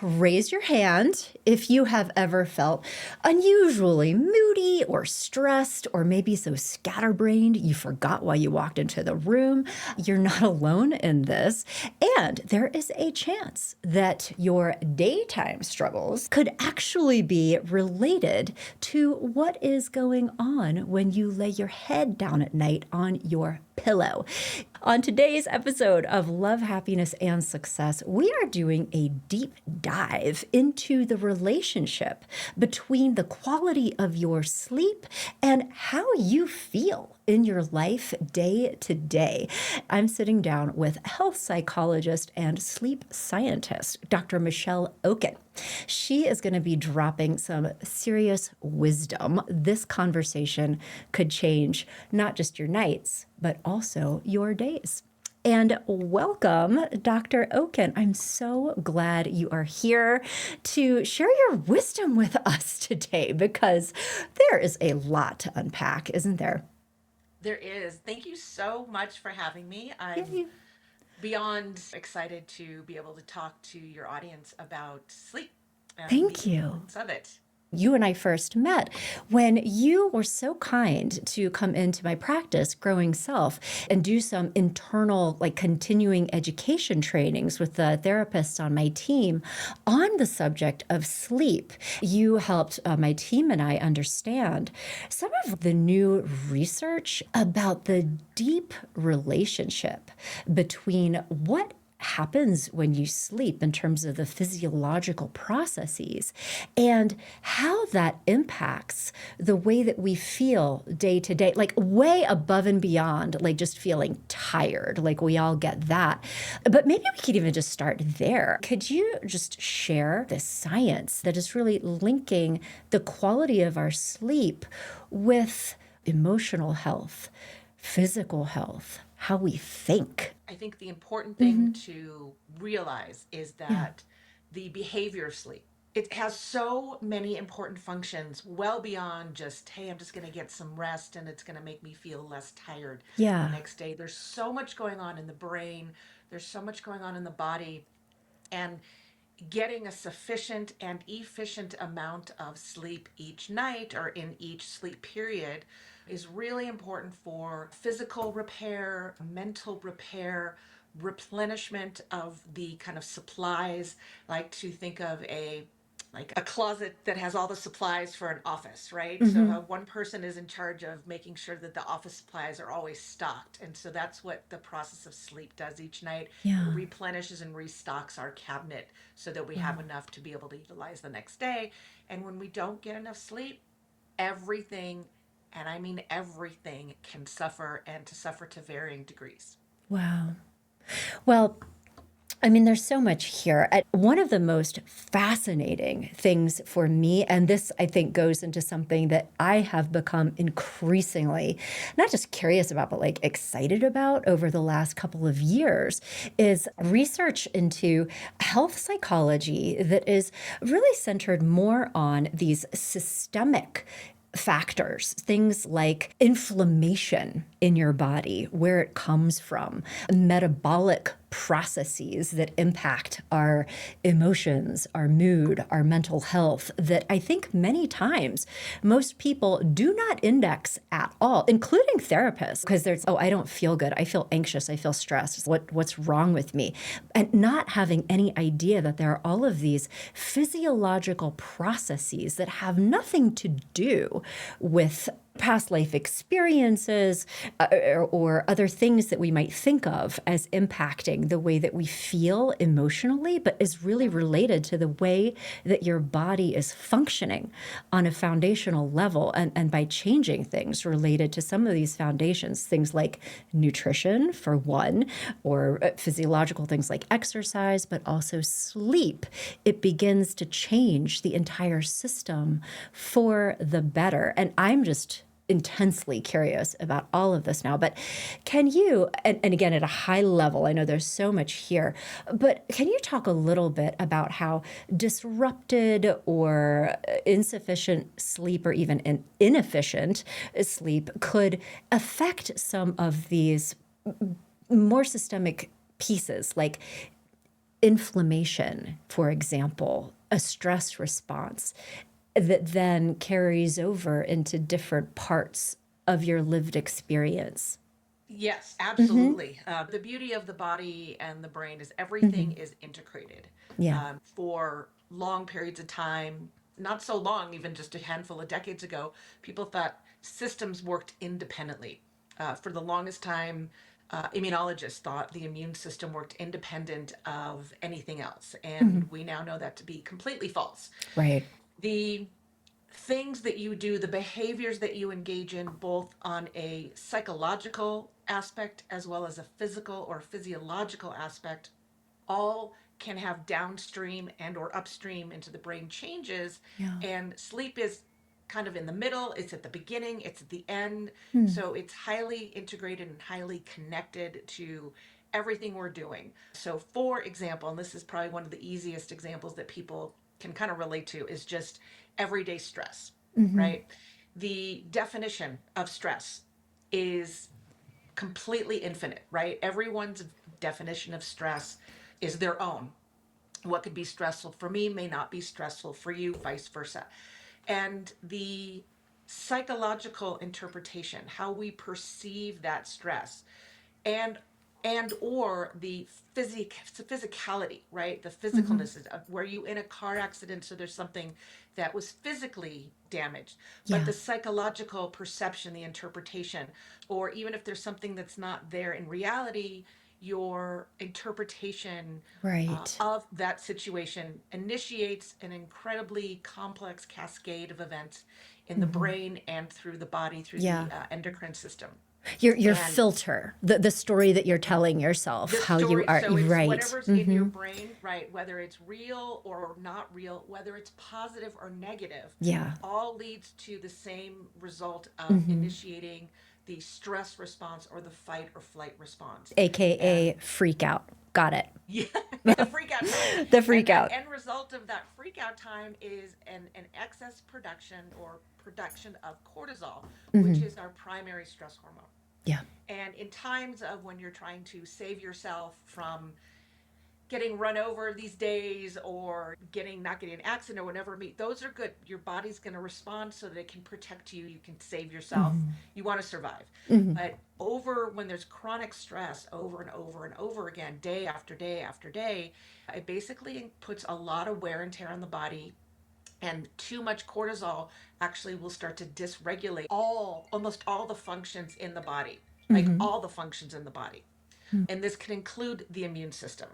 Raise your hand if you have ever felt unusually moody or stressed, or maybe so scatterbrained you forgot why you walked into the room. You're not alone in this. And there is a chance that your daytime struggles could actually be related to what is going on when you lay your head down at night on your pillow. On today's episode of Love, Happiness, and Success, we are doing a deep dive into the relationship between the quality of your sleep and how you feel in your life day to day. I'm sitting down with health psychologist and sleep scientist, Dr. Michelle Okun. She is going to be dropping some serious wisdom. This conversation could change not just your nights, but also your days. And welcome, Dr. Okun. I'm so glad you are here to share your wisdom with us today, because there is a lot to unpack, isn't there? There is. Thank you so much for having me. I'm Yay. beyond excited to be able to talk to your audience about sleep and the Thank you. importance of it. You and I first met when you were so kind to come into my practice, Growing Self, and do some internal, continuing education trainings with the therapists on my team on the subject of sleep. You helped my team and I understand some of the new research about the deep relationship between what happens when you sleep in terms of the physiological processes and how that impacts the way that we feel day to day, like way above and beyond, like just feeling tired, like we all get that. But maybe we could even just start there. Could you just share the science that is really linking the quality of our sleep with emotional health, physical health, how we think? I think the important thing to realize is that the behavior of sleep, it has so many important functions well beyond just, hey, I'm just going to get some rest and it's going to make me feel less tired the Yeah. next day. There's so much going on in the brain, there's so much going on in the body, and getting a sufficient and efficient amount of sleep each night or in each sleep period is really important for physical repair, mental repair, replenishment of the kind of supplies. Like to think of a closet that has all the supplies for an office, right? So Hmm. one person is in charge of making sure that the office supplies are always stocked. And so that's what the process of sleep does each night. It Yeah. replenishes and restocks our cabinet so that we have Wow. enough to be able to utilize the next day. And when we don't get enough sleep, everything, and I mean everything, can suffer, and to suffer to varying degrees. Wow. Well, I mean, there's so much here. One of the most fascinating things for me, and this I think goes into something that I have become increasingly not just curious about, but like excited about over the last couple of years, is research into health psychology that is really centered more on these systemic factors, things like inflammation in your body, where it comes from, metabolic processes that impact our emotions, our mood, our mental health, that I think many times most people do not index at all, including therapists, because there's, oh, I don't feel good. I feel anxious. I feel stressed. What's wrong with me? And not having any idea that there are all of these physiological processes that have nothing to do with past life experiences or other things that we might think of as impacting the way that we feel emotionally, but is really related to the way that your body is functioning on a foundational level. And by changing things related to some of these foundations, things like nutrition, for one, or physiological things like exercise, but also sleep, it begins to change the entire system for the better. And I'm just intensely curious about all of this now. But can you, and again, at a high level, I know there's so much here, but can you talk a little bit about how disrupted or insufficient sleep or even an inefficient sleep could affect some of these more systemic pieces? Like, inflammation, for example, a stress response that then carries over into different parts of your lived experience. Yes, absolutely. The beauty of the body and the brain is everything is integrated. Yeah. For long periods of time, not so long, even just a handful of decades ago, people thought systems worked independently. For the longest time, immunologists thought the immune system worked independent of anything else. And we now know that to be completely false. Right. The things that you do, the behaviors that you engage in, both on a psychological aspect as well as a physical or physiological aspect, all can have downstream and or upstream into the brain changes. Yeah. And sleep is kind of in the middle, it's at the beginning, it's at the end. Hmm. So it's highly integrated and highly connected to everything we're doing. So for example, and this is probably one of the easiest examples that people can kind of relate to, is just everyday stress, right? The definition of stress is completely infinite, right? Everyone's definition of stress is their own. What could be stressful for me may not be stressful for you, vice versa. And the psychological interpretation, how we perceive that stress, and or the physicality, right? The physicalness is were you in a car accident, so there's something that was physically damaged, but Yeah. the psychological perception, the interpretation, or even if there's something that's not there in reality, your interpretation Right. of that situation initiates an incredibly complex cascade of events in the brain and through the body, through Yeah. the endocrine system. Your And filter, the story that you're telling yourself, the how you story, are. so it's Right. whatever's in your brain, right? Whether it's real or not real, whether it's positive or negative, Yeah. all leads to the same result of initiating the stress response or the fight or flight response. And AKA freak out. Got it. yeah, the freak out time. The And freak that out. end result of that freak out time is an excess production or production of cortisol, which is our primary stress hormone. Yeah. And in times of when you're trying to save yourself from getting run over these days or getting not getting an accident or whatever, those are good. Your body's going to respond so that it can protect you. You can save yourself. You want to survive. But over when there's chronic stress over and over and over again, day after day after day, it basically puts a lot of wear and tear on the body, and too much cortisol actually will start to dysregulate almost all the functions in the body, like all the functions in the body. And this can include the immune system.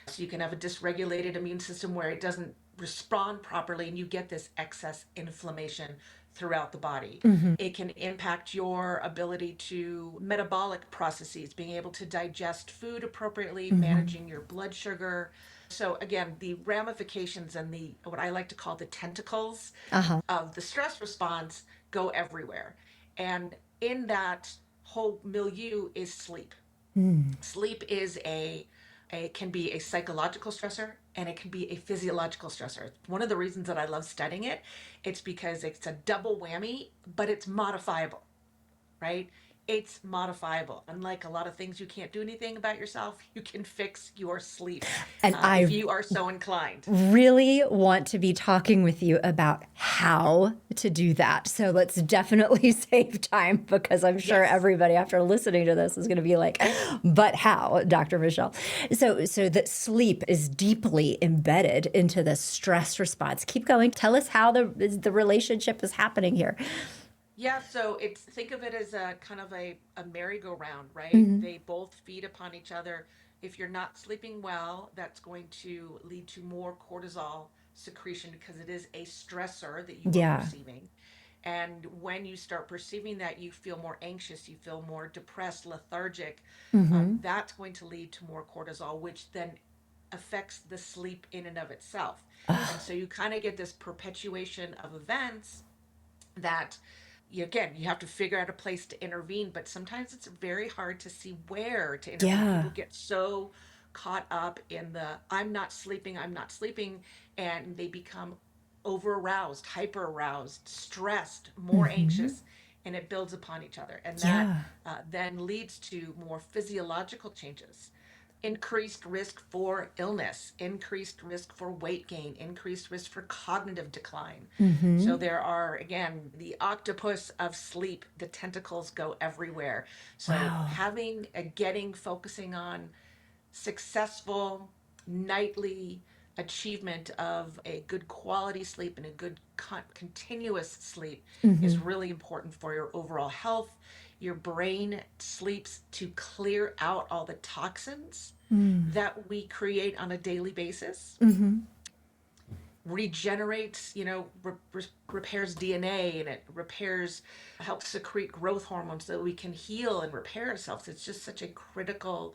So you can have a dysregulated immune system where it doesn't respond properly and you get this excess inflammation throughout the body. It can impact your ability to metabolic processes, being able to digest food appropriately, managing your blood sugar. So again, the ramifications and the what I like to call the tentacles of the stress response go everywhere. And in that whole milieu is sleep. Sleep is a can be a psychological stressor and it can be a physiological stressor. One of the reasons that I love studying it, it's because it's a double whammy, but it's modifiable, right? It's modifiable. Unlike a lot of things you can't do anything about yourself, you can fix your sleep And if I you are so inclined. really want to be talking with you about how to do that. So let's definitely save time because I'm sure Yes. everybody after listening to this is going to be like, but how, Dr. Michelle? So that sleep is deeply embedded into the stress response. Keep going. Tell us how the relationship is happening here. Yeah, so it's think of it as a kind of a merry-go-round, right? They both feed upon each other. If you're not sleeping well, that's going to lead to more cortisol secretion because it is a stressor that you are Yeah. perceiving. And when you start perceiving that, you feel more anxious, you feel more depressed, lethargic. That's going to lead to more cortisol, which then affects the sleep in and of itself. And so you kind of get this perpetuation of events that again you have to figure out a place to intervene, but sometimes it's very hard to see where to intervene. Yeah. People get so caught up in the I'm not sleeping, and they become over aroused, hyper aroused, stressed, more anxious, and it builds upon each other, and that Yeah. then leads to more physiological changes. increased risk for illness, increased risk for weight gain, increased risk for cognitive decline. So there are, again, the octopus of sleep, the tentacles go everywhere. So Wow. focusing on successful nightly achievement of a good quality sleep and a good continuous sleep is really important for your overall health. Your brain sleeps to clear out all the toxins that we create on a daily basis, regenerates, repairs DNA, and it helps secrete growth hormones so that we can heal and repair ourselves. It's just such a critical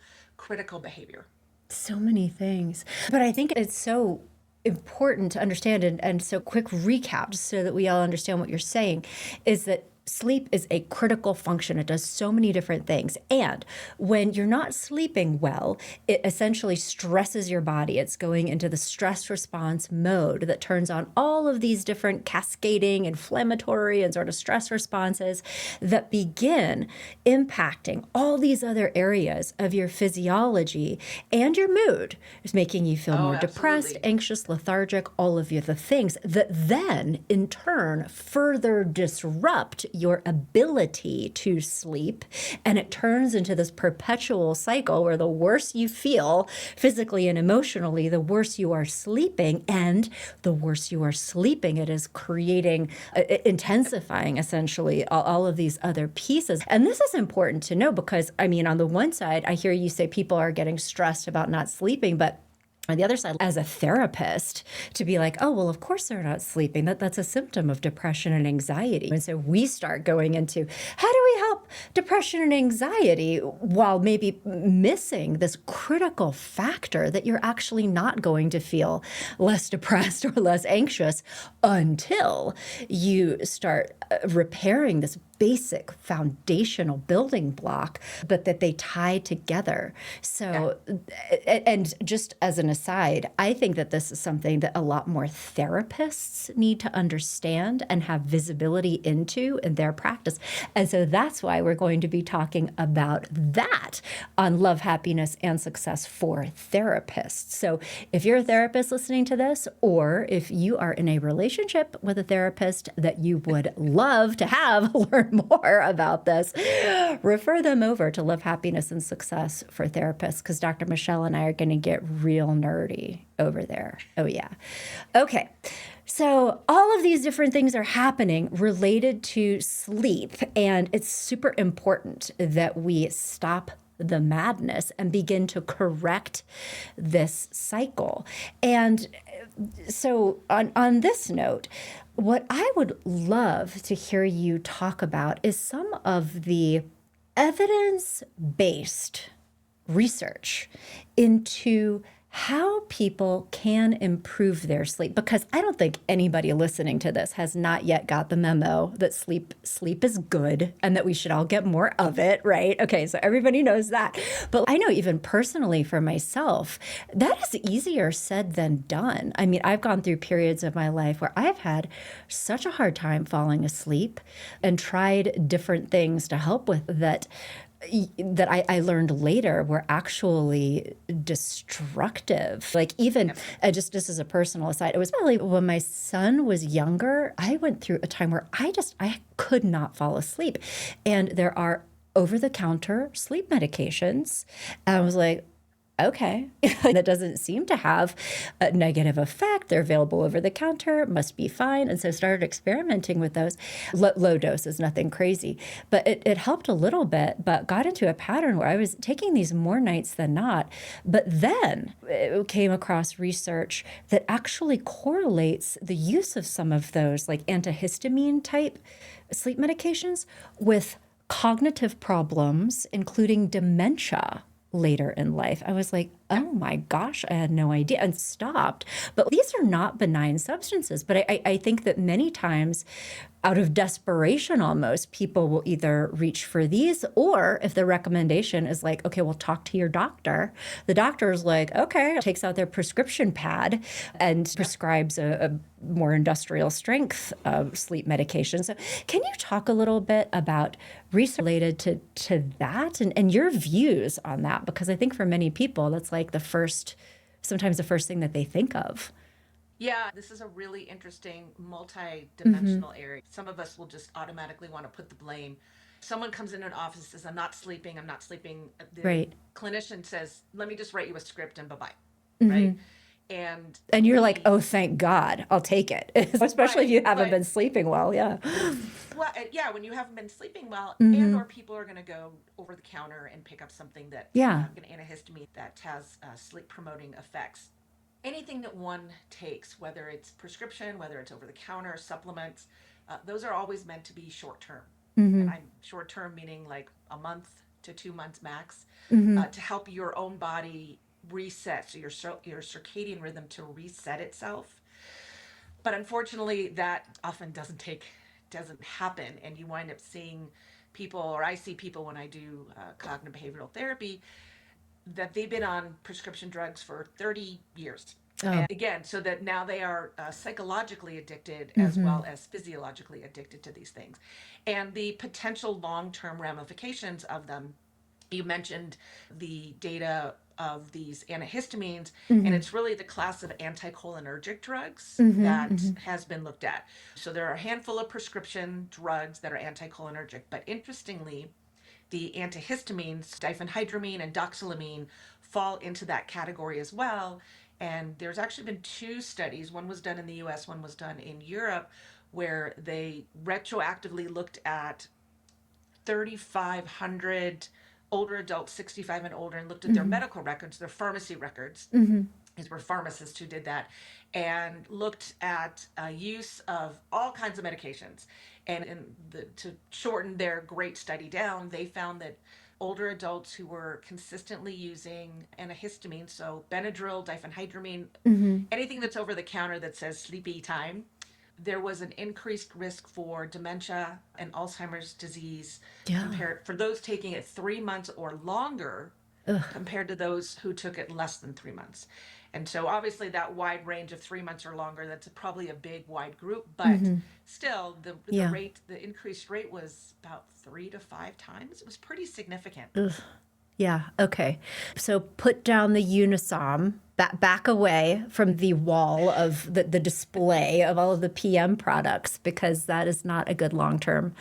behavior. So many things. But I think it's so important to understand, and so quick recap, just so that we all understand what you're saying, is that sleep is a critical function. It does so many different things. And when you're not sleeping well, it essentially stresses your body. It's going into the stress response mode that turns on all of these different cascading inflammatory and sort of stress responses that begin impacting all these other areas of your physiology and your mood. It's making you feel Oh, more depressed, absolutely. anxious, lethargic, all of the things that then in turn further disrupt your ability to sleep. And it turns into this perpetual cycle where the worse you feel physically and emotionally, the worse you are sleeping. And the worse you are sleeping, it is creating, intensifying essentially all of these other pieces. And this is important to know because, I mean, on the one side, I hear you say people are getting stressed about not sleeping, but on the other side, as a therapist, to be like, oh, well, of course they're not sleeping. That's a symptom of depression and anxiety. And so we start going into how do we help depression and anxiety while maybe missing this critical factor that you're actually not going to feel less depressed or less anxious until you start repairing this basic foundational building block, but that they tie together. So, and just as an aside, I think that this is something that a lot more therapists need to understand and have visibility into in their practice. And so that's why we're going to be talking about that on Love, Happiness, and Success for Therapists. So if you're a therapist listening to this, or if you are in a relationship with a therapist that you would love to have learn more about this, refer them over to Love, Happiness, and Success for Therapists, because Dr. Michelle and I are going to get real nerdy over there. Oh, yeah. Okay. So all of these different things are happening related to sleep, and it's super important that we stop the madness and begin to correct this cycle. And so on this note, what I would love to hear you talk about is some of the evidence-based research into how people can improve their sleep, because I don't think anybody listening to this has not yet got the memo that sleep is good and that we should all get more of it, right? Okay, so everybody knows that. But I know even personally for myself, that is easier said than done. I mean, I've gone through periods of my life where I've had such a hard time falling asleep and tried different things to help with that I learned later were actually destructive. Like even just as a personal aside, it was probably when my son was younger, I went through a time where I could not fall asleep. And there are over-the-counter sleep medications. And I was like, okay, that doesn't seem to have a negative effect. They're available over the counter, must be fine. And so started experimenting with those. Low doses, nothing crazy. But it helped a little bit, but got into a pattern where I was taking these more nights than not. But then it came across research that actually correlates the use of some of those like antihistamine type sleep medications with cognitive problems, including dementia later in life. I was like, Oh my gosh, I had no idea, and stopped. But these are not benign substances. But I think that many times, out of desperation almost, people will either reach for these, or if the recommendation is like, okay, well, talk to your doctor. The doctor is like, okay, takes out their prescription pad and prescribes a more industrial strength sleep medication. So can you talk a little bit about research related to that and your views on that? Because I think for many people, that's like sometimes the first thing that they think of. Yeah, this is a really interesting multi-dimensional area. Some of us will just automatically want to put the blame. Someone comes in an office and says, I'm not sleeping, I'm not sleeping. The Right. clinician says, let me just write you a script and bye-bye, Hmm. right? And And you're like, we, oh, thank God, I'll take it. Especially if right, you haven't but been sleeping well. Yeah. well, yeah, when you haven't been sleeping well, and Hmm. or people are going to go over the counter and pick up something that Yeah. an antihistamine that has sleep promoting effects. Anything that one takes, whether it's prescription, whether it's over the counter, supplements, those are always meant to be short term. And Hmm. I'm short term meaning like a month to 2 months max, Hmm. to help your own body reset, so your circadian rhythm to reset itself. But unfortunately, that often doesn't happen, and you wind up seeing people, or I see people when I do cognitive behavioral therapy, that they've been on prescription drugs for 30 years. Oh. And again, so that now they are psychologically addicted as Hmm. well as physiologically addicted to these things. And the potential long term ramifications of them, you mentioned the data of these antihistamines, and Hmm. it's really the class of anticholinergic drugs Hmm. that Hmm. has been looked at. So there are a handful of prescription drugs that are anticholinergic, but interestingly, the antihistamines, diphenhydramine and doxylamine, fall into that category as well. And there's actually been two studies. One was done in the US, one was done in Europe, where they retroactively looked at 3,500 older adults, 65 and older, and looked at their Hmm. medical records, their pharmacy records. Hmm. These were pharmacists who did that, and looked at use of all kinds of medications. And to shorten their great study down, they found that older adults who were consistently using antihistamine, so Benadryl, diphenhydramine, Hmm. anything that's over the counter that says sleepy time, there was an increased risk for dementia and Alzheimer's disease Yeah. compared for those taking it 3 months or longer Ugh. compared to those who took it less than 3 months. And so obviously that wide range of 3 months or longer, that's probably a big wide group, but Hmm. still Yeah. the increased rate was about 3 to 5 times. It was pretty significant. Ugh. Yeah. Okay. So put down the Unisom, back away from the wall of the display of all of the PM products, because that is not a good long-term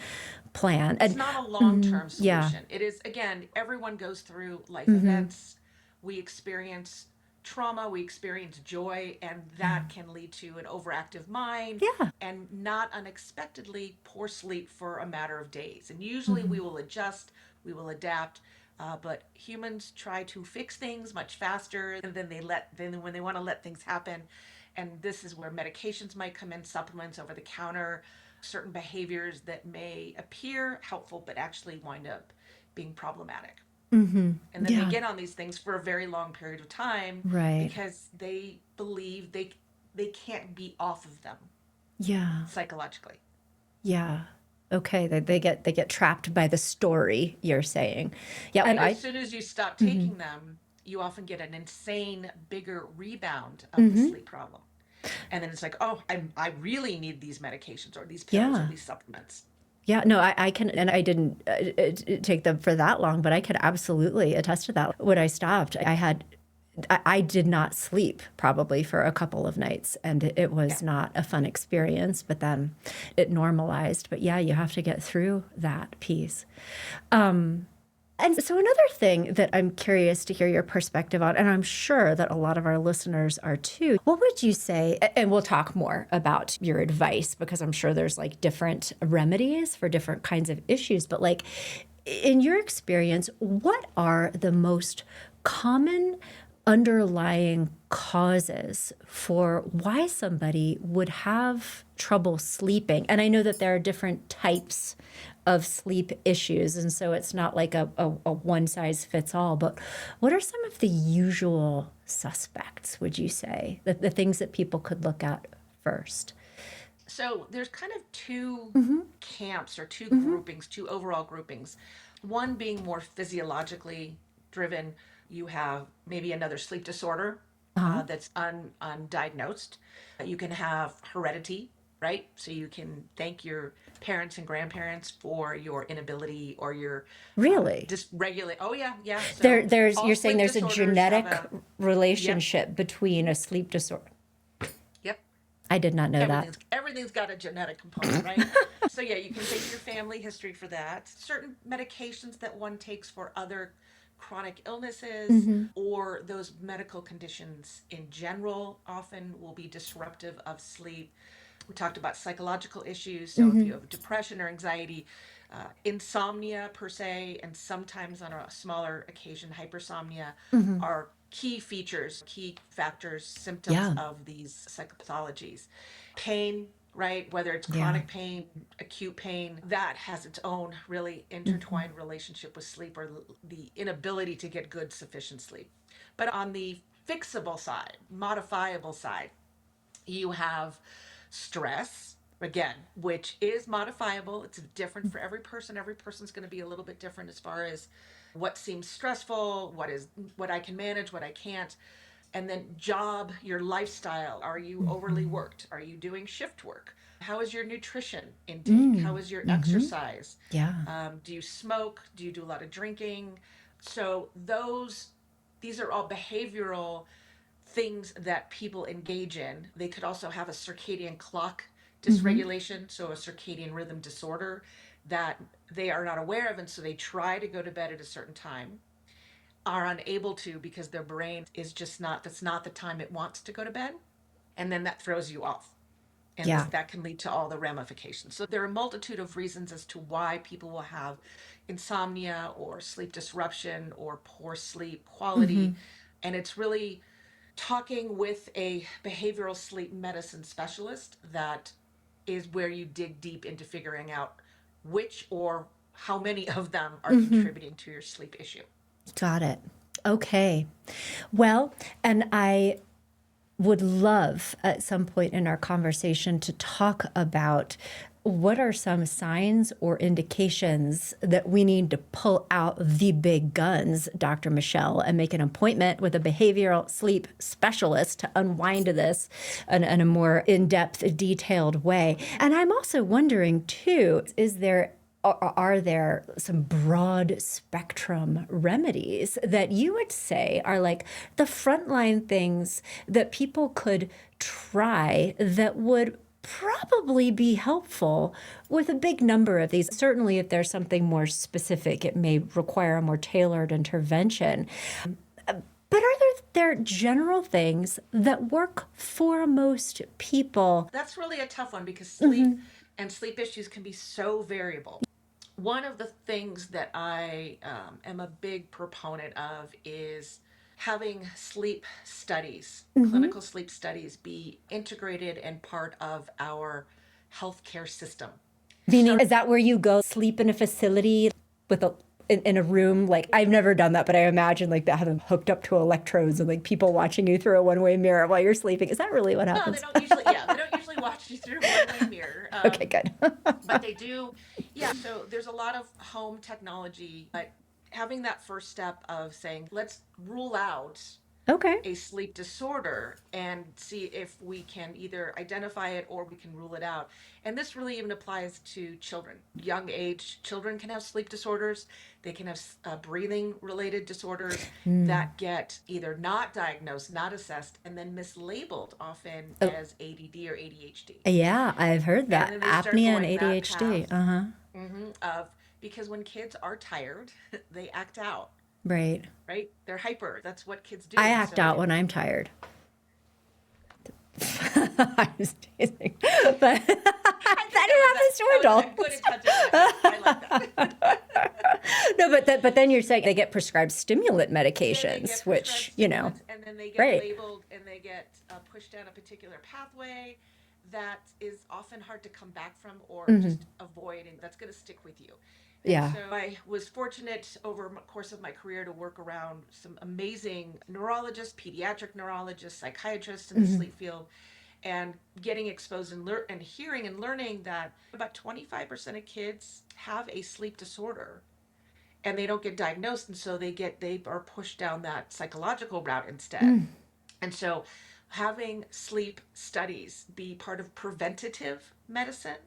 plan. It's And not a mhm, long-term yeah. solution. It is, again, everyone goes through life Hmm. events. We experience trauma, we experience joy, and Yeah. that can lead to an overactive mind Yeah. and not unexpectedly poor sleep for a matter of days. And usually Hmm. we will adjust, we will adapt. But humans try to fix things much faster, and then when they want to let things happen, and this is where medications might come in, supplements over the counter, certain behaviors that may appear helpful but actually wind up being problematic. Hmm. And then they Yeah. get on these things for a very long period of time Right. because they believe they can't be off of them Yeah. psychologically. Yeah. Okay. They get trapped by the story, you're saying. Yeah. And Right. As I. soon as you stop Hmm. taking them, you often get an insane bigger rebound of the Hmm. sleep problem. And then it's like, oh, I really need these medications or these pills or Yeah. these supplements. Yeah, no, I can, and I didn't take them for that long, but I could absolutely attest to that. When I stopped, I did not sleep probably for a couple of nights, and it Yeah. was not a fun experience, but then it normalized. But yeah, you have to get through that piece. And so another thing that I'm curious to hear your perspective on, and I'm sure that a lot of our listeners are too, what would you say, and we'll talk more about your advice because I'm sure there's like different remedies for different kinds of issues, but like in your experience, what are the most common underlying causes for why somebody would have trouble sleeping? And I know that there are different types of sleep issues, and so it's not like a one size fits all, but what are some of the usual suspects, would you say, the things that people could look at first? So there's kind of two camps or two groupings, two overall groupings. One being more physiologically driven. You have maybe another sleep disorder that's undiagnosed. You can have heredity, right? So you can thank your parents and grandparents for your inability or your Really? dysregulate. Oh yeah, yeah. So There's all you're saying sleep there's a disorders have genetic a yep, relationship between a sleep disorder. yep. I did not know that. Everything's got a genetic component, right? So yeah, you can take your family history for that. Certain medications that one takes for other chronic illnesses or those medical conditions in general often will be disruptive of sleep. We talked about psychological issues. So if you have depression or anxiety, insomnia per se, and sometimes on a smaller occasion, hypersomnia are key features, key factors, symptoms Yeah. of these psychopathologies. Pain, right? Whether it's Yeah. chronic pain, acute pain, that has its own really intertwined relationship with sleep or the inability to get good, sufficient sleep. But on the fixable side, modifiable side, you have stress, again, which is modifiable. It's different for every person. Every person's going to be a little bit different as far as what seems stressful, what I can manage, what I can't. And then job, your lifestyle. Are you overly worked? Are you doing shift work? How is your nutrition intake? How is your exercise? Yeah. Do you smoke? Do you do a lot of drinking? So these are all behavioral things that people engage in. They could also have a circadian clock dysregulation, so a circadian rhythm disorder that they are not aware of, and so they try to go to bed at a certain time, are unable to because their brain is just not, that's not the time it wants to go to bed, and then that throws you off. And Yeah. that can lead to all the ramifications. So there are a multitude of reasons as to why people will have insomnia or sleep disruption or poor sleep quality. And it's really talking with a behavioral sleep medicine specialist that is where you dig deep into figuring out which or how many of them are contributing to your sleep issue. Got it. Okay. Well, and I would love at some point in our conversation to talk about what are some signs or indications that we need to pull out the big guns, Dr. Michelle, and make an appointment with a behavioral sleep specialist to unwind this in a more in-depth, detailed way. And I'm also wondering, too, are there some broad spectrum remedies that you would say are like the frontline things that people could try that would probably be helpful with a big number of these? Certainly, if there's something more specific, it may require a more tailored intervention. But are there general things that work for most people? That's really a tough one because sleep and sleep issues can be so variable. One of the things that I am a big proponent of is having sleep studies, clinical sleep studies, be integrated and part of our healthcare system. Meaning, is that where you go sleep in a facility with in a room? Like, I've never done that, but I imagine like that having hooked up to electrodes and like people watching you through a one-way mirror while you're sleeping. Is that really what No, happens? they don't usually watch you through a one-way mirror. Okay, good. But they do, yeah. So there's a lot of home technology, but having that first step of saying, let's rule out Okay. a sleep disorder and see if we can either identify it or we can rule it out. And this really even applies to children. Young age children can have sleep disorders. They can have breathing related disorders that get either not diagnosed, not assessed, and then mislabeled often as ADD or ADHD. Yeah, I've heard that. And then they start Apnea and going that ADHD. path because when kids are tired, they act out. Right. Right? They're hyper. That's what kids do. I act out when I'm tired. I'm just teasing. But that happens to adults. Good intention. I like that. No, but then you're saying they get prescribed stimulant medications, which, and then they get right. labeled, and they get pushed down a particular pathway that is often hard to come back from or Hmm. just avoid, and that's going to stick with you. And Yeah. so I was fortunate over the course of my career to work around some amazing neurologists, pediatric neurologists, psychiatrists in the Hmm. sleep field, and getting exposed and hearing and learning that about 25% of kids have a sleep disorder and they don't get diagnosed, and so they are pushed down that psychological route instead. Mm. And so having sleep studies be part of preventative medicine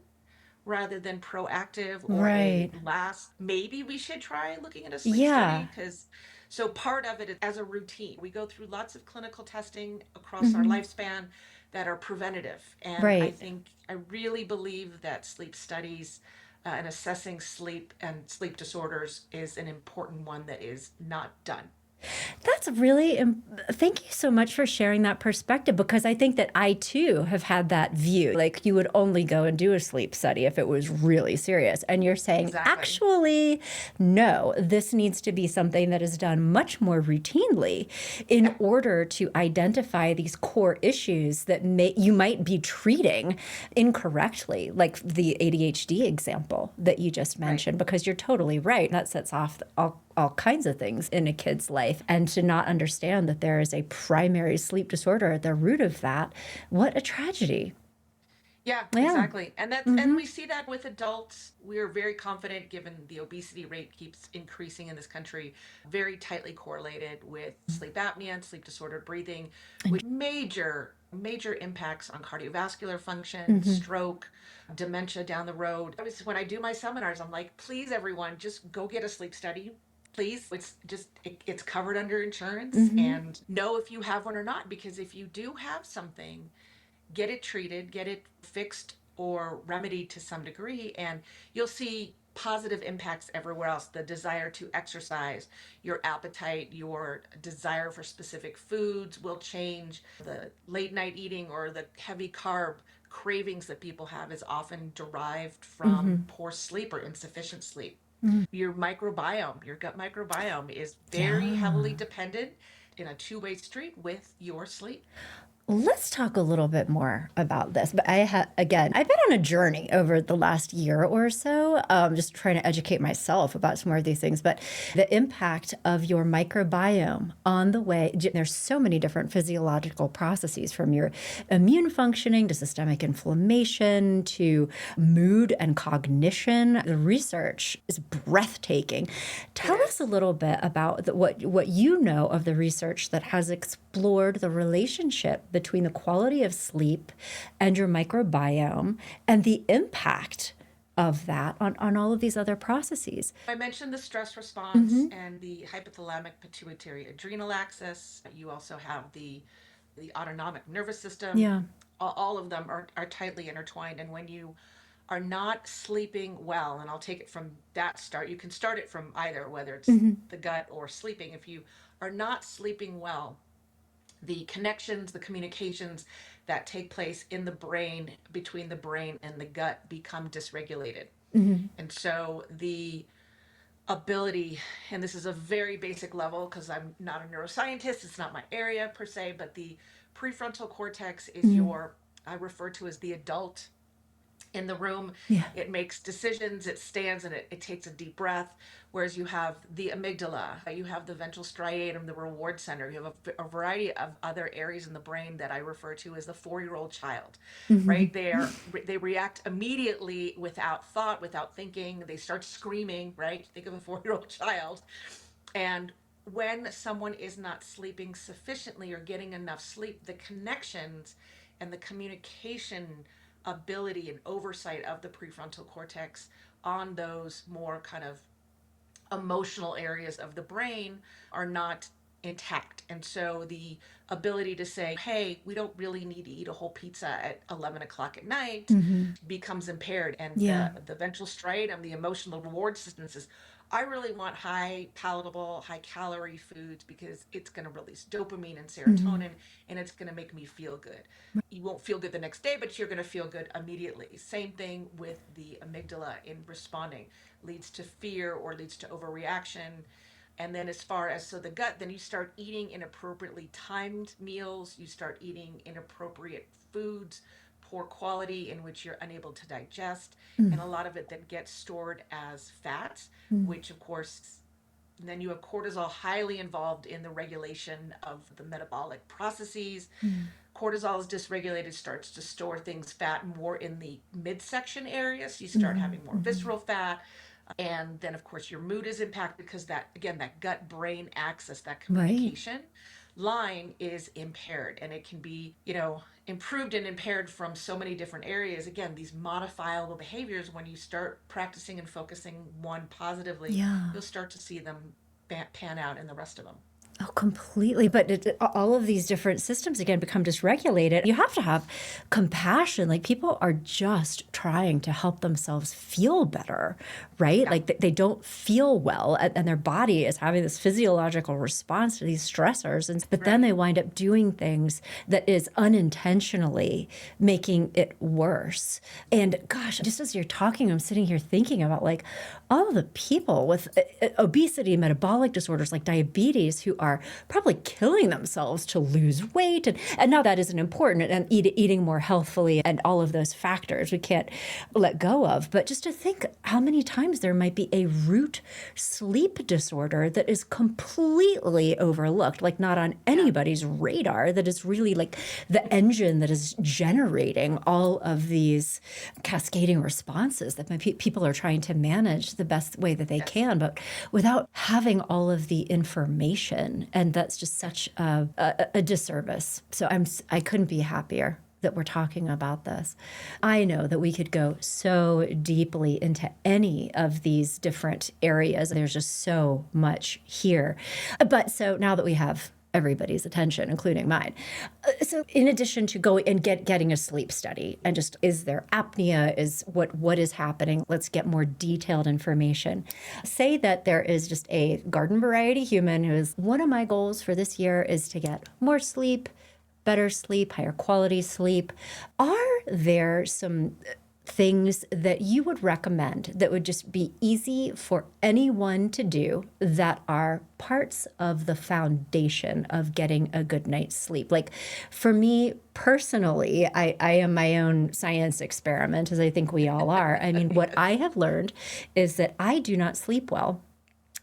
rather than proactive or a Right. last, maybe we should try looking at a sleep Yeah. study, because so part of it is as a routine. We go through lots of clinical testing across our Hmm. lifespan that are preventative. And I Right. think I really believe that sleep studies and assessing sleep and sleep disorders is an important one that is not done. That's really, thank you so much for sharing that perspective because I think that I too have had that view. Like you would only go and do a sleep study if it was really serious. And you're saying, Exactly. actually, no, this needs to be something that is done much more routinely in Yep. order to identify these core issues that you might be treating incorrectly, like the ADHD example that you just Right. mentioned, because you're totally right. That sets off all kinds of things in a kid's life. And to not understand that there is a primary sleep disorder at the root of that, what a tragedy. Yeah, Yeah. exactly. And Mm-hmm. we see that with adults. We're very confident given the obesity rate keeps increasing in this country, very tightly correlated with sleep apnea and sleep disordered breathing, with major impacts on cardiovascular function, Mm-hmm. stroke, dementia down the road. When I do my seminars, I'm like, please everyone, just go get a sleep study. Please, it's covered under insurance, Mm-hmm. and know if you have one or not, because if you do have something, get it treated, get it fixed or remedied to some degree, and you'll see positive impacts everywhere else. The desire to exercise, your appetite, your desire for specific foods will change. The late night eating or the heavy carb cravings that people have is often derived Mm-hmm. from poor sleep or insufficient sleep. Your microbiome, your gut microbiome is very heavily Yeah. dependent in a two-way street with your sleep. Let's talk a little bit more about this. But again, I've been on a journey over the last year or so, just trying to educate myself about some more of these things. But the impact of your microbiome on the way, there's so many different physiological processes from your immune functioning to systemic inflammation to mood and cognition. The research is breathtaking. It Tell us a is. little bit about what you know of the research that has explored the relationship between the quality of sleep and your microbiome and the impact of that on all of these other processes. I mentioned the stress response Hmm. and the hypothalamic pituitary adrenal axis. You also have the autonomic nervous system. Yeah. All of them are tightly intertwined. And when you are not sleeping well, and I'll take it from that start, you can start it from either, whether it's Hmm. the gut or sleeping. If you are not sleeping well, the connections, the communications that take place in the brain, between the brain and the gut, become dysregulated. Hmm. And so the ability, and this is a very basic level because I'm not a neuroscientist, it's not my area per se, but the prefrontal cortex is Hmm. your, I refer to as the adult in the room. Yeah. It makes decisions, it stands, and it takes a deep breath. Whereas you have the amygdala, you have the ventral striatum, the reward center, you have a variety of other areas in the brain that I refer to as the 4-year-old child, Hmm. right? They react immediately without thought, without thinking. They start screaming, right? Think of a 4-year-old child. And when someone is not sleeping sufficiently or getting enough sleep, the connections and the communication ability and oversight of the prefrontal cortex on those more kind of emotional areas of the brain are not intact. And so the ability to say, hey, we don't really need to eat a whole pizza at 11 o'clock at night Hmm. becomes impaired. And Yeah. the ventral striatum, the emotional reward system says, I really want high palatable, high calorie foods because it's going to release dopamine and Hmm. serotonin and it's going to make me feel good. You won't feel good the next day, but you're going to feel good immediately. Same thing with the amygdala in responding, leads to fear or leads to overreaction. And then as far as so the gut, then you start eating inappropriately timed meals, you start eating inappropriate foods, poor quality in which you're unable to digest, and a lot of it then gets stored as fat, which of course then you have cortisol highly involved in the regulation of the metabolic processes. Cortisol is dysregulated, starts to store things fat more in the midsection area. So you start having more visceral fat. And then, of course, your mood is impacted because that, again, that gut brain axis, that Right. communication line is impaired, and it can be, improved and impaired from so many different areas. Again, these modifiable behaviors, when you start practicing and focusing one positively, Yeah. you'll start to see them pan out in the rest of them. Oh, completely. But all of these different systems again become dysregulated. You have to have compassion. Like people are just trying to help themselves feel better, right? Yeah. Like they don't feel well, and their body is having this physiological response to these stressors. But then Right. they wind up doing things that is unintentionally making it worse. And gosh, just as you're talking, I'm sitting here thinking about like all of the people with obesity, metabolic disorders like diabetes who are probably killing themselves to lose weight. And now that isn't important, and eating more healthfully and all of those factors we can't let go of. But just to think how many times there might be a root sleep disorder that is completely overlooked, like not on anybody's radar, that is really like the engine that is generating all of these cascading responses that people are trying to manage the best way that they can, but without having all of the information. And that's just such a disservice. So I couldn't be happier that we're talking about this. I know that we could go so deeply into any of these different areas. There's just so much here. But so now that we have everybody's attention, including mine. So in addition to going and getting a sleep study and just, is there apnea, is what is happening? Let's get more detailed information. Say that there is just a garden variety human who is, one of my goals for this year is to get more sleep, better sleep, higher quality sleep. Are there some things that you would recommend that would just be easy for anyone to do that are parts of the foundation of getting a good night's sleep? Like for me personally, I am my own science experiment, as I think we all are. I mean, what I have learned is that I do not sleep well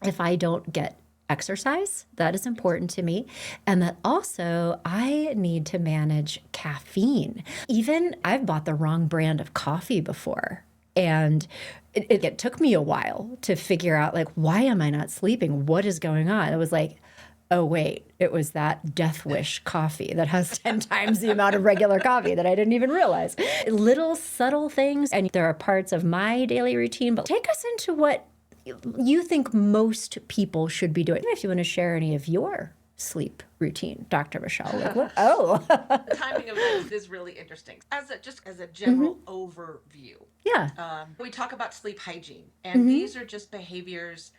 if I don't get exercise. That is important to me. And that also I need to manage caffeine. Even I've bought the wrong brand of coffee before. And it took me a while to figure out, like, why am I not sleeping? What is going on? It was like, oh, wait, it was that Death Wish coffee that has 10 times the amount of regular coffee that I didn't even realize. Little subtle things. And there are parts of my daily routine, but take us into what you think most people should be doing. If you want to share any of your sleep routine, Dr. Michelle. Like what? Oh, The timing of this is really interesting. Just as a general overview, yeah. we talk about sleep hygiene, and these are just behaviors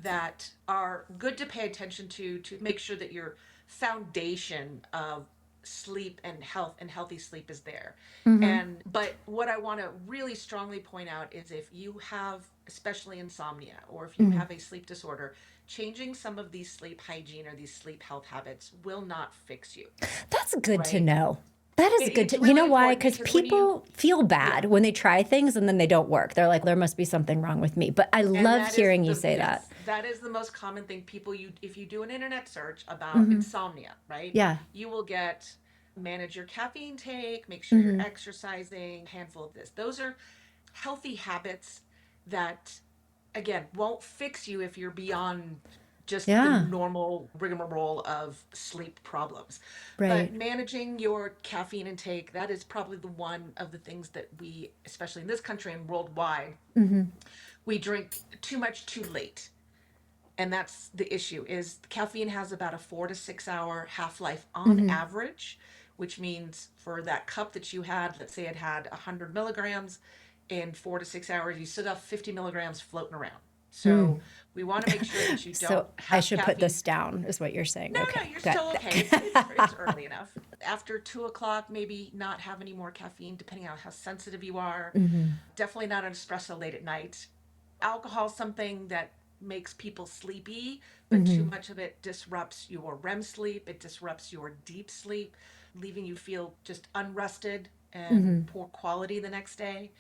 that are good to pay attention to make sure that your foundation of sleep and healthy sleep is there. But what I want to really strongly point out is, if you have especially insomnia, or if you have a sleep disorder, changing some of these sleep hygiene or these sleep health habits will not fix you, That's good to right? know. That is good It's to, really you know why? important Because because when you, people feel yeah, bad when they try things and then they don't work. They're like, there must be something wrong with me. But I and love hearing you say that. yes, that is the most common thing people, if you do an internet search about insomnia, right? Yeah. You will get, manage your caffeine take, make sure you're exercising, handful of this. Those are healthy habits that, again, won't fix you if you're beyond just the Yeah. normal rigmarole of sleep problems. But Right. managing your caffeine intake, that is probably the one of the things that we, especially in this country and worldwide, we drink too much too late. And that's the issue, is caffeine has about a 4 to 6 hour half-life on average, which means for that cup that you had, let's say it had 100 milligrams, in 4 to 6 hours you still have 50 milligrams floating around. So we want to make sure that you don't So I have should put caffeine. this down, is what you're saying. No, no, Okay. you're Good. still okay. It's early enough. After 2 o'clock, maybe not have any more caffeine, depending on how sensitive you are. Definitely not an espresso late at night. Alcohol, something that makes people sleepy, but too much of it disrupts your REM sleep. It disrupts your deep sleep, leaving you feel just unrested and poor quality the next day.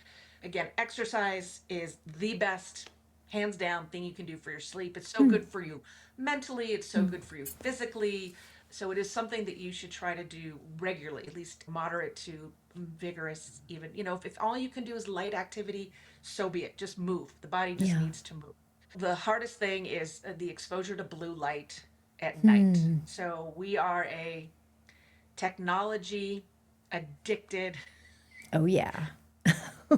Again, exercise is the best, hands down, thing you can do for your sleep. It's so good for you mentally, it's so good for you physically. So it is something that you should try to do regularly, at least moderate to vigorous, even. If all you can do is light activity, so be it. Just move. The body just Yeah. needs to move. The hardest thing is the exposure to blue light at night. So we are a technology addicted Oh, yeah.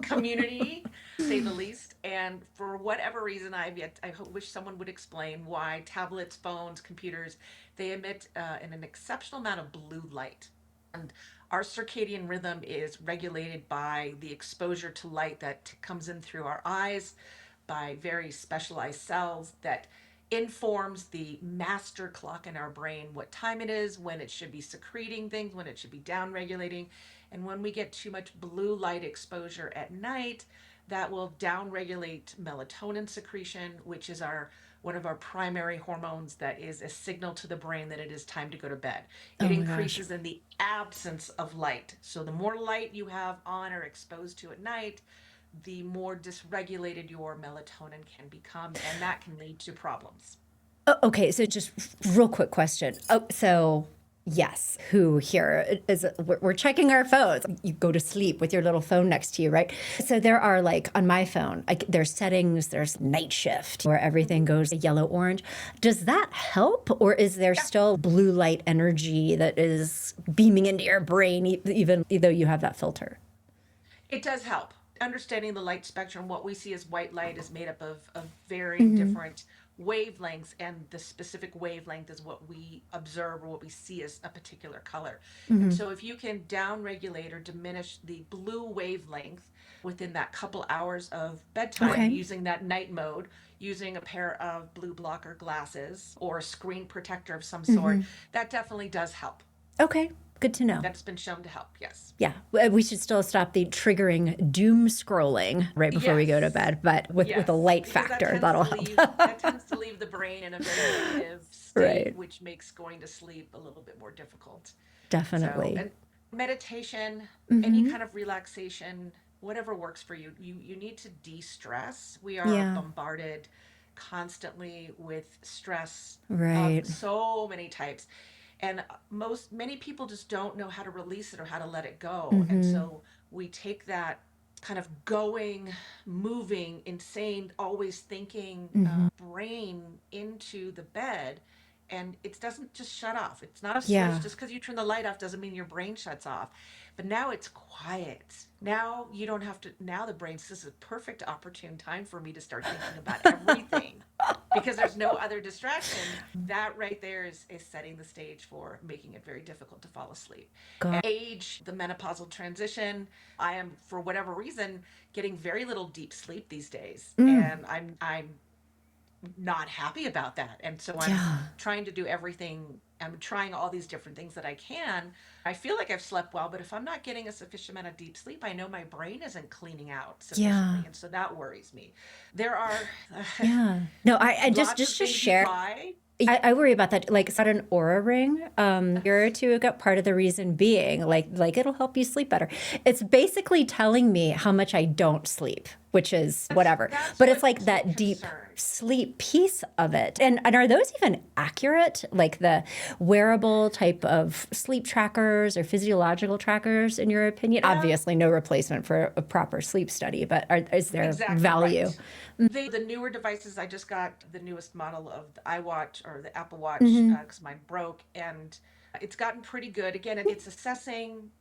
community, to say the least. And for whatever reason, I wish someone would explain why tablets, phones, computers, they emit an exceptional amount of blue light. And our circadian rhythm is regulated by the exposure to light that comes in through our eyes by very specialized cells that informs the master clock in our brain what time it is, when it should be secreting things, when it should be down regulating. And when we get too much blue light exposure at night, that will down regulate melatonin secretion, which is our one of our primary hormones that is a signal to the brain that it is time to go to bed. Oh It my gosh. increases in the absence of light. So the more light you have on or exposed to at night, the more dysregulated your melatonin can become, and that can lead to problems. Okay, so just real quick question. Oh, so yes, who here is we're checking our phones. You go to sleep with your little phone next to you, right? So there are like on my phone, like there's settings, there's night shift where everything goes yellow orange. Does that help, or is there Yeah, still blue light energy that is beaming into your brain even though you have that filter? it does help. Understanding the light spectrum, what we see as white light is made up of varying different wavelengths, and the specific wavelength is what we observe or what we see as a particular color. And so, if you can down regulate or diminish the blue wavelength within that couple hours of bedtime Okay. using that night mode, using a pair of blue blocker glasses or a screen protector of some sort, that definitely does help. Okay. Good to know. That's been shown to help, yes. Yeah, we should still stop the triggering doom scrolling right before we go to Yes. bed, but with a Yes, light because factor, that'll help. that tends to leave the brain in a very negative state, Right. which makes going to sleep a little bit more difficult. So, Definitely. and meditation, any kind of relaxation, whatever works for you, you need to de-stress. We are Yeah. bombarded constantly with stress of Right. so many types. And many people just don't know how to release it or how to let it go. And so we take that kind of going, moving, insane, always thinking brain into the bed, and it doesn't just shut off. It's not a switch. Yeah. Just because you turn the light off doesn't mean your brain shuts off. But now it's quiet. Now you don't have to. Now the brain says, this is a perfect opportune time for me to start thinking about everything because there's no other distraction. That right there is setting the stage for making it very difficult to fall asleep. God. And age, the menopausal transition, I am, for whatever reason, getting very little deep sleep these days. And I'm not happy about that. And so I'm Yeah. trying to do everything. I'm trying all these different things that I can. I feel like I've slept well, but if I'm not getting a sufficient amount of deep sleep, I know my brain isn't cleaning out Yeah. sufficiently. And so that worries me. There are Yeah. No, I just lots of just to things you share. try. I worry about that. Like, it's not an aura ring. A year or two ago, part of the reason being, like it'll help you sleep better. It's basically telling me how much I don't sleep, which is whatever. That's But it's what's like the that deep concern. sleep piece of it. And are those even accurate? Like the wearable type of sleep trackers or physiological trackers, in your opinion? Obviously, no replacement for a proper sleep study, but is there Exactly value? right. The newer devices, I just got the newest model of the iWatch or the Apple Watch because mine broke, and it's gotten pretty good. Again, it's assessing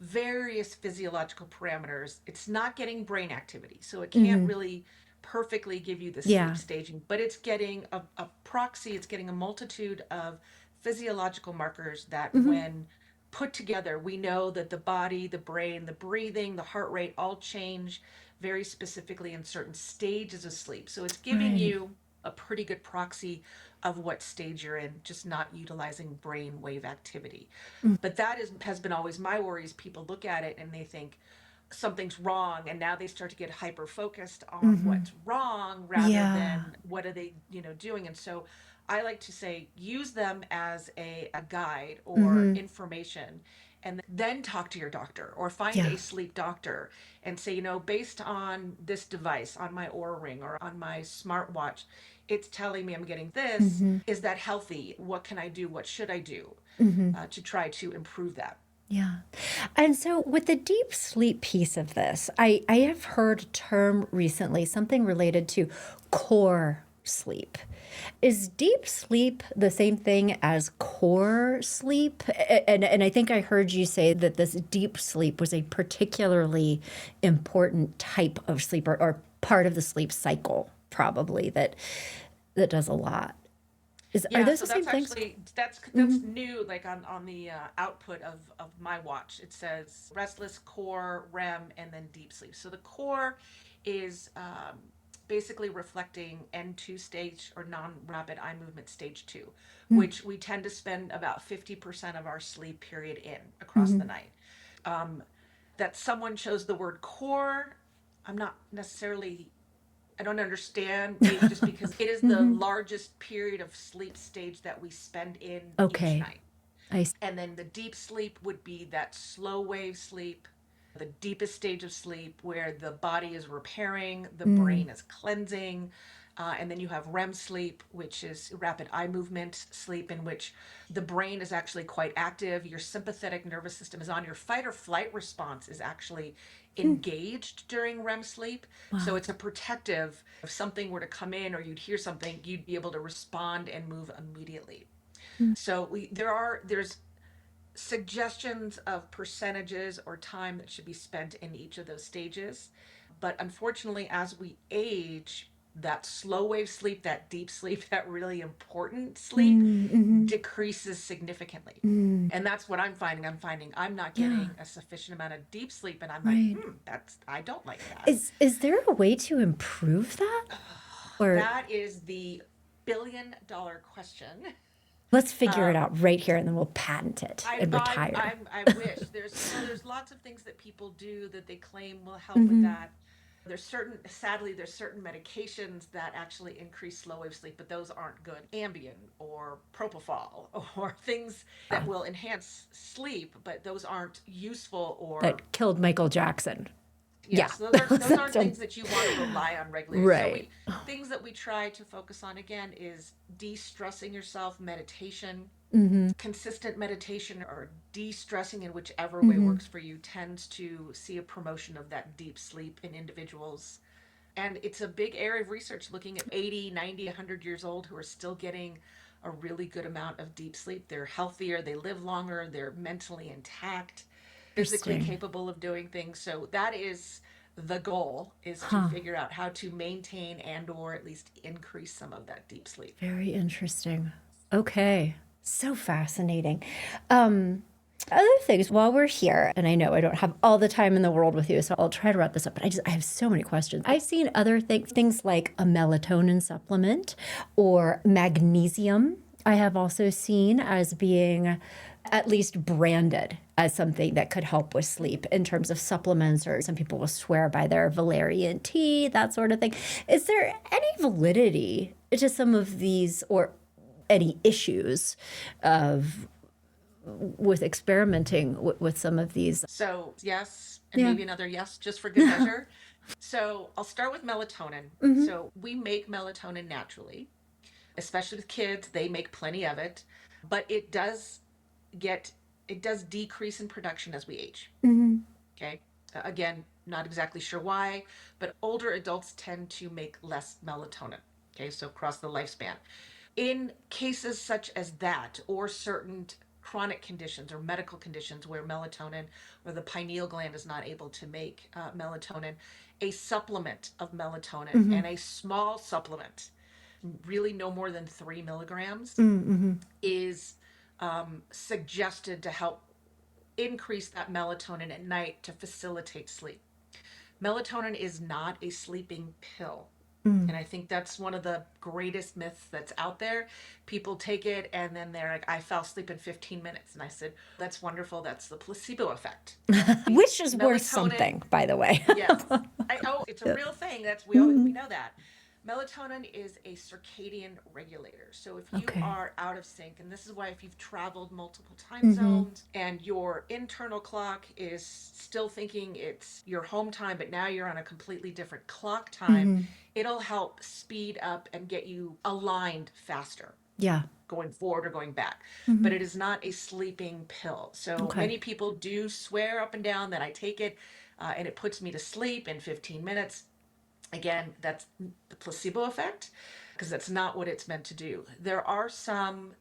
various physiological parameters. It's not getting brain activity, so it can't really perfectly give you the sleep Yeah. staging, but it's getting a proxy, it's getting a multitude of physiological markers that when put together, we know that the body, the brain, the breathing, the heart rate all change very specifically in certain stages of sleep. So it's giving Right. you a pretty good proxy of what stage you're in, just not utilizing brain wave activity. But that has been always my worry is people look at it and they think, something's wrong, and now they start to get hyper focused on what's wrong rather Yeah. than what are they, doing. And so I like to say use them as a guide or information, and then talk to your doctor or find Yeah. a sleep doctor and say, based on this device, on my Oura Ring or on my smartwatch, it's telling me I'm getting this. Is that healthy? What can I do? What should I do to try to improve that? Yeah. And so with the deep sleep piece of this, I have heard a term recently, something related to core sleep. Is deep sleep the same thing as core sleep? And I think I heard you say that this deep sleep was a particularly important type of sleep, or part of the sleep cycle, probably, that does a lot. Are Yeah, those so the same that's things? actually that's new. Like on the output of my watch, it says restless core, REM, and then deep sleep. So the core is basically reflecting N2 stage or non-rapid eye movement stage two, which we tend to spend about 50% of our sleep period in across the night. That someone chose the word core, I'm not necessarily, I don't understand, maybe just because it is the largest period of sleep stage that we spend in each Okay. night. I see. And then the deep sleep would be that slow wave sleep, the deepest stage of sleep where the body is repairing, the brain is cleansing. And then you have REM sleep, which is rapid eye movement sleep, in which the brain is actually quite active. Your sympathetic nervous system is on. Your fight or flight response is actually engaged during REM sleep. So Wow. it's a protective. If something were to come in or you'd hear something, you'd be able to respond and move immediately. So there's suggestions of percentages or time that should be spent in each of those stages. But unfortunately, as we age, that slow wave sleep, that deep sleep, that really important sleep decreases significantly. And that's what I'm finding. I'm not Yeah. getting a sufficient amount of deep sleep. And I'm like, Right. I don't like that. Is there a way to improve that? Or That is the $1 billion question. let's figure it Um, out right here and then we'll patent it and retire. I wish there's lots of things that people do that they claim will help with that. Sadly, there's certain medications that actually increase slow wave sleep, but those aren't good. Ambien or propofol or things that will enhance sleep, but those aren't useful or, That killed Michael Jackson. Yeah. yes, those That aren't sounds things that you want to rely on regularly. So right. we things that we try to focus on again is de-stressing yourself, meditation, consistent meditation or de-stressing in whichever way works for you tends to see a promotion of that deep sleep in individuals. And it's a big area of research looking at 80, 90, 100 years old who are still getting a really good amount of deep sleep. They're healthier, they live longer, they're mentally intact, physically Interesting. capable of doing things. So that is the goal, is to Huh. figure out how to maintain and or at least increase some of that deep sleep. Very interesting. Okay. So fascinating. Um, Other things while we're here, and I know I don't have all the time in the world with you, so I'll try to wrap this up, but I have so many questions. I've seen other things like a melatonin supplement or magnesium. I have also seen as being at least branded as something that could help with sleep in terms of supplements, or some people will swear by their valerian tea, that sort of thing. Is there any validity to some of these, or any issues of with experimenting with some of these? So, yes, and Yeah. maybe another yes, just for good measure. So, I'll start with melatonin. So, we make melatonin naturally, especially with kids, they make plenty of it, but get, it does decrease in production as we age. Okay. Again, not exactly sure why, but older adults tend to make less melatonin. Okay. So, across the lifespan. In cases such as that, or certain chronic conditions or medical conditions where melatonin or the pineal gland is not able to make melatonin, a supplement of melatonin, and a small supplement, really no more than 3 milligrams, is suggested to help increase that melatonin at night to facilitate sleep. Melatonin is not a sleeping pill. And I think that's one of the greatest myths that's out there. People take it and then they're like, I fell asleep in 15 minutes. And I said, that's wonderful. That's the placebo effect. Which is worth Melatonin, something, by the way. yes. It's a real thing. We know that. Melatonin is a circadian regulator. So if you Okay. are out of sync, and this is why if you've traveled multiple time zones and your internal clock is still thinking it's your home time, but now you're on a completely different clock time, it'll help speed up and get you aligned faster Yeah. going forward or going back. But it is not a sleeping pill. So Okay. many people do swear up and down that I take it and it puts me to sleep in 15 minutes. Again, that's the placebo effect because that's not what it's meant to do. There are some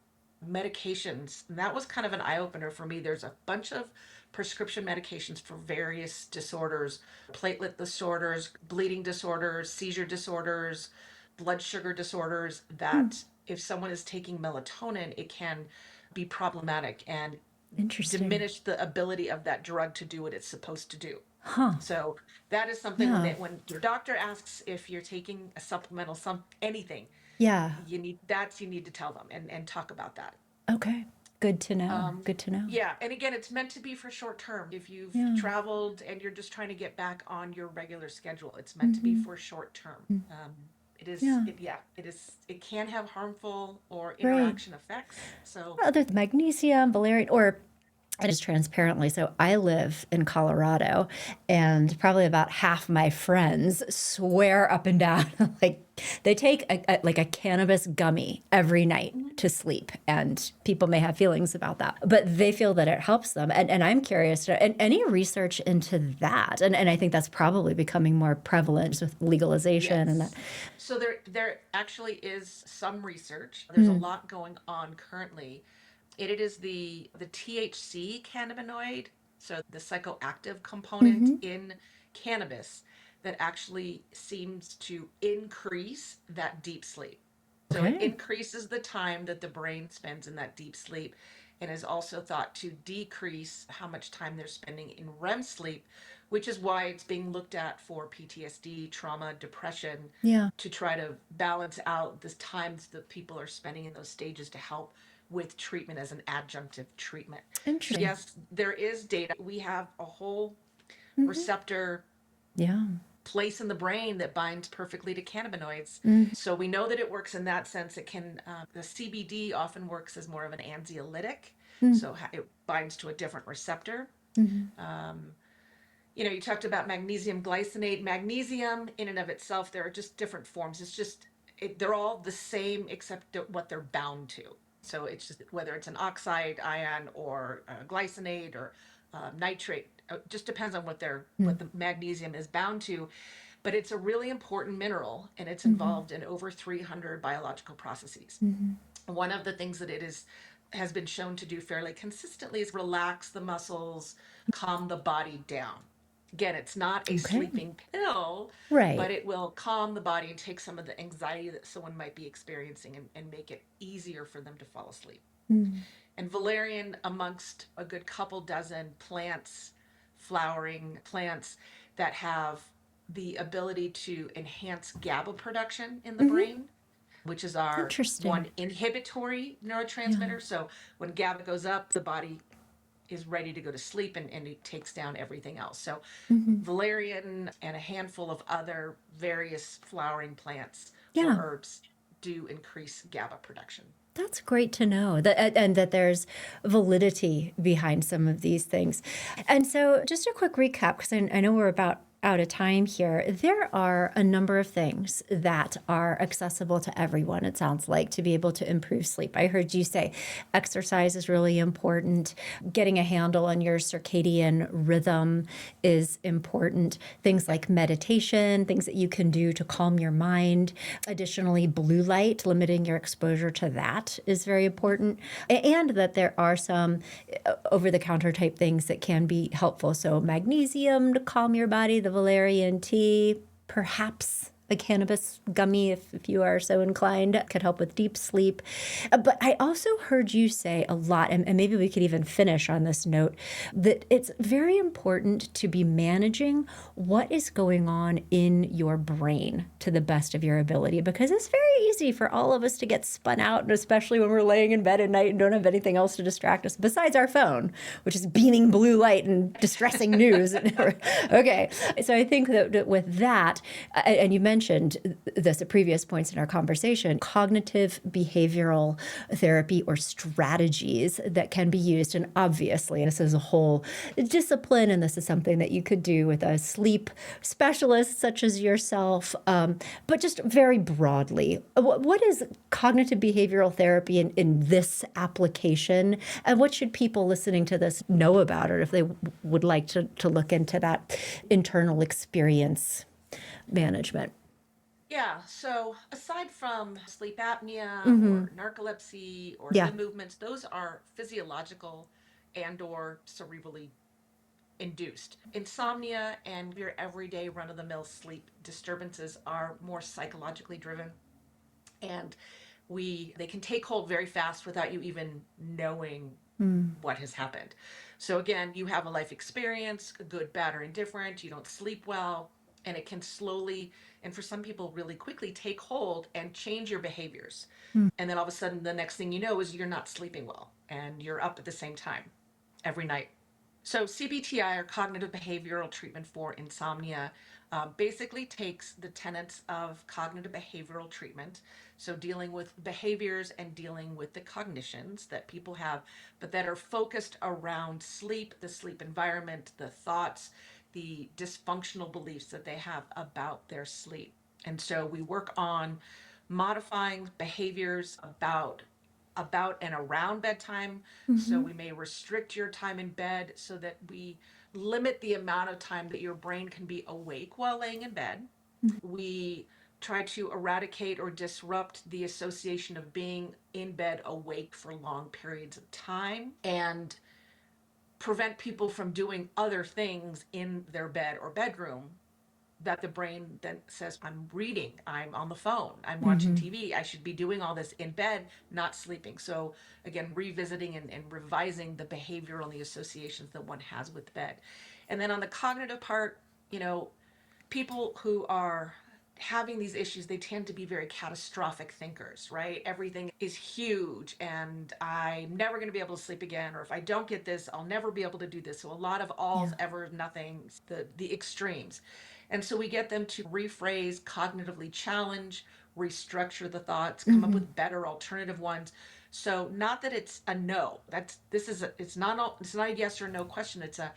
medications, and that was kind of an eye opener for me. There's a bunch of prescription medications for various disorders, platelet disorders, bleeding disorders, seizure disorders, blood sugar disorders, that if someone is taking melatonin, it can be problematic and Interesting. diminish the ability of that drug to do what it's supposed to do. Huh. So that is something Yeah. when your doctor asks if you're taking a supplemental anything, Yeah. you need to tell them and talk about that. Okay. Good to know. Good to know. Yeah, and again, it's meant to be for short term. If you've Yeah. traveled and you're just trying to get back on your regular schedule, it's meant to be for short term. It is, Yeah. it is. It can have harmful or Right. interaction effects. So Other magnesium, valerian, or it is transparently. So I live in Colorado, and probably about half my friends swear up and down like they take like a cannabis gummy every night to sleep. And people may have feelings about that, but they feel that it helps them. And I'm curious, and any research into that? And I think that's probably becoming more prevalent with legalization and that. yes. So there actually is some research. There's a lot going on currently. It is the THC cannabinoid, so the psychoactive component in cannabis that actually seems to increase that deep sleep. So it Okay. increases the time that the brain spends in that deep sleep and is also thought to decrease how much time they're spending in REM sleep, which is why it's being looked at for PTSD, trauma, depression, Yeah. to try to balance out the times that people are spending in those stages to help with treatment as an adjunctive treatment. So Interesting. yes, there is data. We have a whole receptor Yeah. place in the brain that binds perfectly to cannabinoids. So we know that it works in that sense. It can, the CBD often works as more of an anxiolytic. So it binds to a different receptor. You talked about magnesium glycinate. Magnesium in and of itself, there are just different forms. It's just, they're all the same except what they're bound to. So it's just whether it's an oxide ion or glycinate or nitrate, just depends on what the magnesium is bound to. But it's a really important mineral and it's involved in over 300 biological processes. One of the things that has been shown to do fairly consistently is relax the muscles, calm the body down. Again, it's not a Okay. sleeping pill, Right. but it will calm the body and take some of the anxiety that someone might be experiencing and make it easier for them to fall asleep. And valerian, amongst a good couple dozen plants, flowering plants that have the ability to enhance GABA production in the brain, which is our one Interesting. inhibitory Yeah. neurotransmitter. So when GABA goes up, the body is ready to go to sleep and it takes down everything else. So valerian and a handful of other various flowering plants or Yeah. herbs do increase GABA production. That's great to know that, and that there's validity behind some of these things. And so, just a quick recap, because I know we're about out of time here. There are a number of things that are accessible to everyone, it sounds like, to be able to improve sleep. I heard you say exercise is really important. Getting a handle on your circadian rhythm is important. Things like meditation, things that you can do to calm your mind. Additionally, blue light, limiting your exposure to that is very important. And that there are some over-the-counter type things that can be helpful. So magnesium to calm your body, the valerian tea, perhaps a cannabis gummy, if you are so inclined, could help with deep sleep. But I also heard you say a lot, and maybe we could even finish on this note, that it's very important to be managing what is going on in your brain to the best of your ability, because it's very easy for all of us to get spun out, and especially when we're laying in bed at night and don't have anything else to distract us besides our phone, which is beaming blue light and distressing news. Okay, so I think that with that, and you mentioned this at previous points in our conversation, cognitive behavioral therapy or strategies that can be used. And obviously, this is a whole discipline, and this is something that you could do with a sleep specialist such as yourself, but just very broadly. What is cognitive behavioral therapy in this application? And what should people listening to this know about it if they would like to look into that internal experience management? Yeah, so aside from sleep apnea or narcolepsy or Yeah. limb movements, those are physiological and or cerebrally induced. Insomnia and your everyday run-of-the-mill sleep disturbances are more psychologically driven, and they can take hold very fast without you even knowing what has happened. So again, you have a life experience, good, bad, or indifferent, you don't sleep well, and it can slowly, and for some people really quickly, take hold and change your behaviors. And then all of a sudden, the next thing you know is you're not sleeping well and you're up at the same time every night. So CBTI, or cognitive behavioral treatment for insomnia, basically takes the tenets of cognitive behavioral treatment, so dealing with behaviors and dealing with the cognitions that people have, but that are focused around sleep, the sleep environment, the thoughts, the dysfunctional beliefs that they have about their sleep. And so we work on modifying behaviors about and around bedtime. So we may restrict your time in bed so that we limit the amount of time that your brain can be awake while laying in bed. We try to eradicate or disrupt the association of being in bed awake for long periods of time, and prevent people from doing other things in their bed or bedroom that the brain then says, I'm reading, I'm on the phone, I'm watching TV, I should be doing all this in bed, not sleeping. So again, revisiting and revising the behavioral and the associations that one has with bed. And then on the cognitive part, people who are having these issues, they tend to be very catastrophic thinkers, right? Everything is huge and I'm never going to be able to sleep again, or if I don't get this, I'll never be able to do this. So a lot of alls, ever, nothings, the extremes. And so we get them to rephrase, cognitively challenge, restructure the thoughts, come up with better alternative ones. So not that it's a no. It's not a yes or no question. It's a,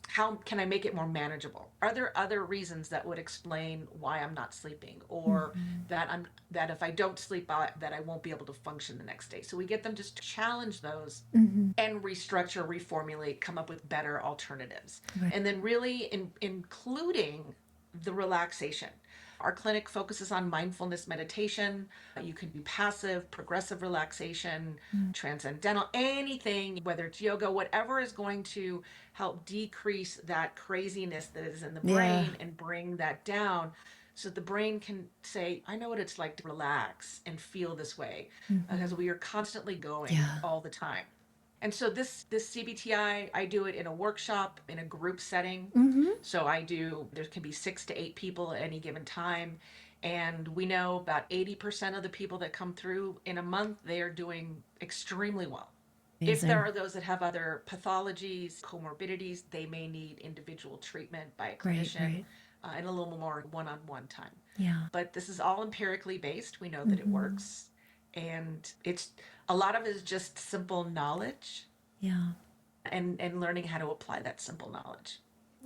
how can I make it more manageable? Are there other reasons that would explain why I'm not sleeping, or that if I don't sleep, that I won't be able to function the next day? So we get them just to challenge those and restructure, reformulate, come up with better alternatives, and then really including the relaxation. Our clinic focuses on mindfulness meditation. You can do passive, progressive relaxation, transcendental, anything, whether it's yoga, whatever is going to help decrease that craziness that is in the brain and bring that down, so the brain can say, I know what it's like to relax and feel this way, because we are constantly going all the time. And so this CBTI, I do it in a workshop, in a group setting. So there can be 6 to 8 people at any given time. And we know about 80% of the people that come through in a month, they are doing extremely well. If there are those that have other pathologies, comorbidities, they may need individual treatment by a clinician, and a little more one-on-one time. Yeah. But this is all empirically based. We know that it works. And it's a lot of it is just simple knowledge. Yeah. And learning how to apply that simple knowledge.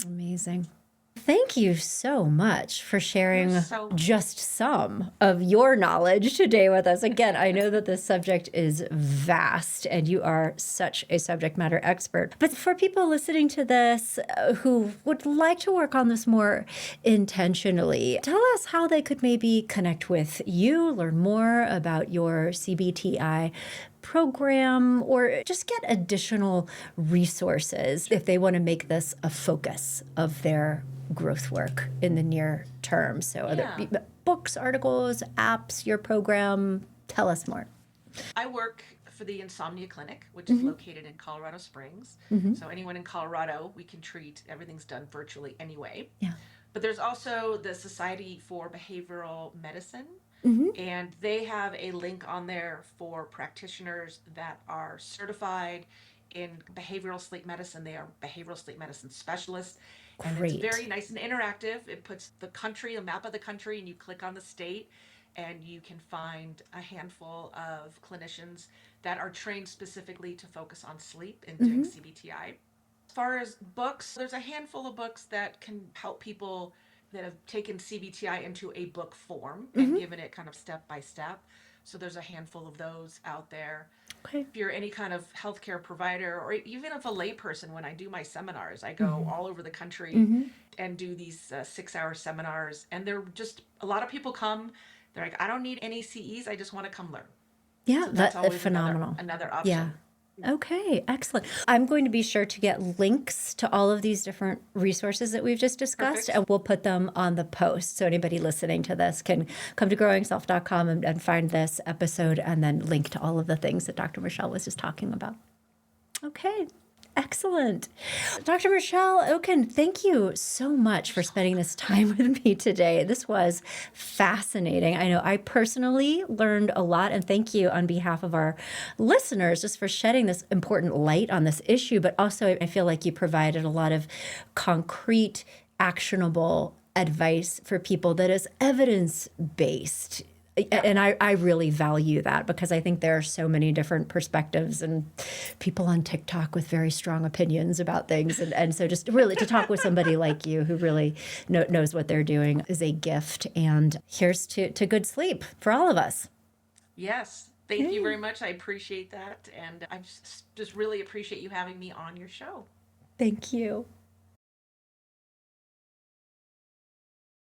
Amazing. Thank you so much for sharing So just some of your knowledge today with us. Again, I know that this subject is vast and you are such a subject matter expert. But for people listening to this who would like to work on this more intentionally, tell us how they could maybe connect with you, learn more about your CBTI program, or just get additional resources if they want to make this a focus of their growth work in the near term. So other Yeah. books, articles, apps, your program, tell us more. I work for the Insomnia Clinic, which is located in Colorado Springs. So anyone in Colorado, we can treat. Everything's done virtually anyway. Yeah. But there's also the Society for Behavioral Medicine, and they have a link on there for practitioners that are certified in behavioral sleep medicine. They are behavioral sleep medicine specialists, and it's very Great. nice and interactive. It puts the country, a map of the country, and you click on the state, and you can find a handful of clinicians that are trained specifically to focus on sleep and doing CBTI. As far as books, there's a handful of books that can help people that have taken CBTI into a book form and given it kind of step by step. So there's a handful of those out there. Okay. If you're any kind of healthcare provider, or even if a layperson, when I do my seminars, I go all over the country and do these 6-hour seminars. And they're just, a lot of people come, they're like, I don't need any CEs, I just want to come learn. Yeah, So that's that's always phenomenal. another Yeah. option. Okay, excellent. I'm going to be sure to get links to all of these different resources that we've just discussed, Perfect. and we'll put them on the post. So anybody listening to this can come to growingself.com and find this episode and then link to all of the things that Dr. Michelle was just talking about. Okay. Excellent. Dr. Michelle Okun, thank you so much for spending this time with me today. This was fascinating. I know I personally learned a lot, and thank you on behalf of our listeners just for shedding this important light on this issue. But also, I feel like you provided a lot of concrete, actionable advice for people that is evidence-based. And I really value that because I think there are so many different perspectives and people on TikTok with very strong opinions about things. And so just really to talk with somebody like you who really knows what they're doing is a gift. And here's to good sleep for all of us. Yes. Thank you very much. I appreciate that. And I just really appreciate you having me on your show. Thank you.